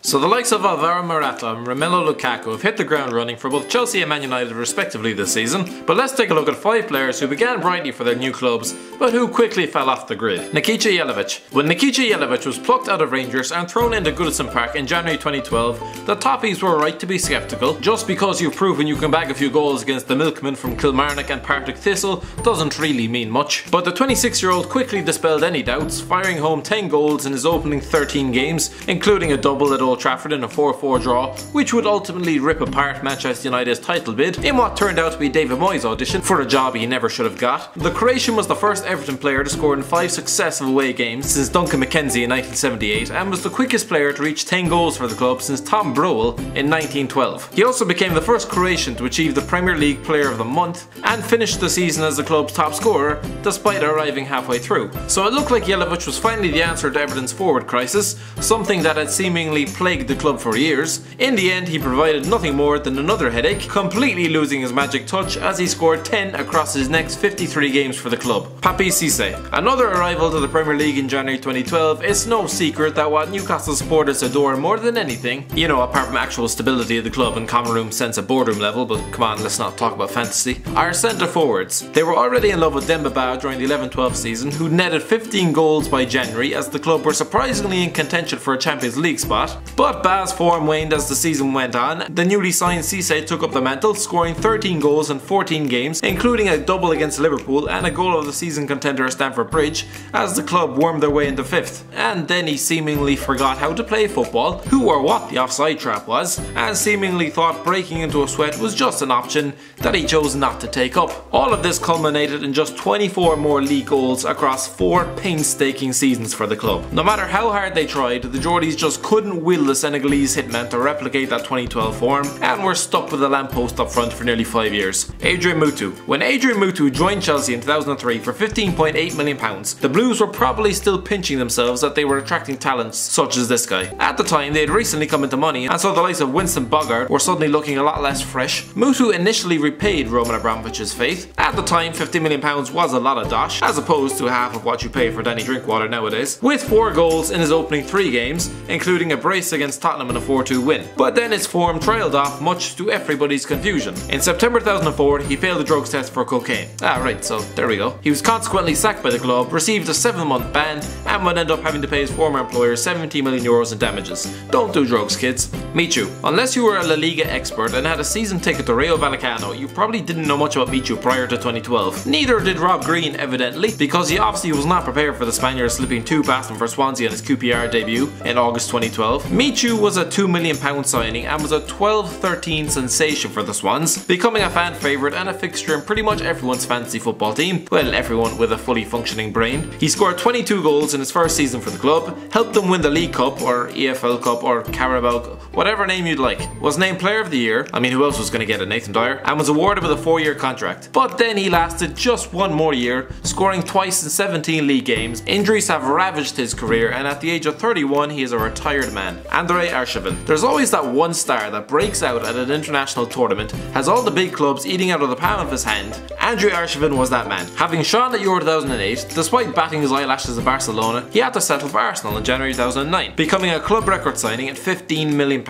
So the likes of Alvaro, Morata and Romelu Lukaku have hit the ground running for both Chelsea and Man United respectively this season, but let's take a look at 5 players who began brightly for their new clubs, but who quickly fell off the grid. Nikica Jelavic. When Nikica Jelavic was plucked out of Rangers and thrown into Goodison Park in January 2012, the Toffees were right to be sceptical. Just because you've proven you can bag a few goals against the Milkmen from Kilmarnock and Partick Thistle doesn't really mean much. But the 26-year-old quickly dispelled any doubts, firing home 10 goals in his opening 13 games, including a double at Old Trafford in a 4-4 draw, which would ultimately rip apart Manchester United's title bid in what turned out to be David Moyes' audition for a job he never should have got. The Croatian was the first Everton player to score in 5 successive away games since Duncan McKenzie in 1978 and was the quickest player to reach 10 goals for the club since Tom Browell in 1912. He also became the first Croatian to achieve the Premier League Player of the Month and finished the season as the club's top scorer despite arriving halfway through. So it looked like Jelavic was finally the answer to Everton's forward crisis, something that had seemingly plagued the club for years. In the end, he provided nothing more than another headache, completely losing his magic touch as he scored 10 across his next 53 games for the club. Papi Cisse. Another arrival to the Premier League in January 2012, it's no secret that what Newcastle supporters adore more than anything, you know, apart from actual stability of the club and common room sense at boardroom level, but come on, let's not talk about fantasy, are centre forwards. They were already in love with Demba Ba during the 11-12 season, who netted 15 goals by January as the club were surprisingly in contention for a Champions League spot. But Ba's form waned as the season went on. The newly signed Cisse took up the mantle, scoring 13 goals in 14 games, including a double against Liverpool and a goal of the season contender at Stamford Bridge, as the club wormed their way into 5th. And then he seemingly forgot how to play football, who or what the offside trap was, and seemingly thought breaking into a sweat was just an option that he chose not to take up. All of this culminated in just 24 more league goals across 4 painstaking seasons for the club. No matter how hard they tried, the Geordies just couldn't will the Senegalese hitman to replicate that 2012 form, and were stuck with a lamppost up front for nearly 5 years. Adrian Mutu. When Adrian Mutu joined Chelsea in 2003 for £15.8 million, the Blues were probably still pinching themselves that they were attracting talents such as this guy. At the time, they had recently come into money, and so the likes of Winston Bogart were suddenly looking a lot less fresh. Mutu initially repaid Roman Abramovich's faith. At the time, £50 million was a lot of dosh, as opposed to half of what you pay for Danny Drinkwater nowadays, with 4 goals in his opening 3 games, including a brace against Tottenham in a 4-2 win. But then his form trailed off, much to everybody's confusion. In September 2004, he failed the drugs test for cocaine. Right, so there we go. He was consequently sacked by the club, received a 7-month ban, and would end up having to pay his former employer €70 million in damages. Don't do drugs, kids. Michu. Unless you were a La Liga expert and had a season ticket to Rayo Vallecano, you probably didn't know much about Michu prior to 2012. Neither did Rob Green, evidently, because he obviously was not prepared for the Spaniard slipping 2 past him for Swansea on his QPR debut in August 2012. Michu was a £2 million signing and was a 12-13 sensation for the Swans, becoming a fan favourite and a fixture in pretty much everyone's fantasy football team, well, everyone with a fully functioning brain. He scored 22 goals in his first season for the club, helped them win the League Cup or EFL Cup or Carabao, whatever name you'd like, was named Player of the Year, I mean who else was going to get it, Nathan Dyer, and was awarded with a 4-year contract. But then he lasted just 1 more year, scoring twice in 17 league games. Injuries have ravaged his career, and at the age of 31 he is a retired man. Andrei Arshavin. There's always that one star that breaks out at an international tournament, has all the big clubs eating out of the palm of his hand. Andrei Arshavin was that man. Having shone at Euro 2008, despite batting his eyelashes at Barcelona, he had to settle for Arsenal in January 2009, becoming a club record signing at £15 million,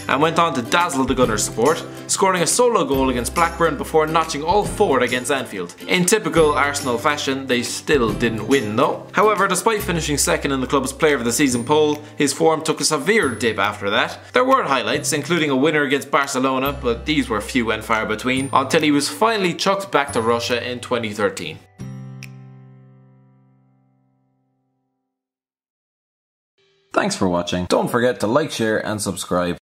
and went on to dazzle the Gunners' support, scoring a solo goal against Blackburn before notching all 4 against Anfield. In typical Arsenal fashion, they still didn't win though. However, despite finishing 2nd in the club's Player of the Season poll, his form took a severe dip after that. There were highlights, including a winner against Barcelona, but these were few and far between, until he was finally chucked back to Russia in 2013. Thanks for watching. Don't forget to like, share and subscribe.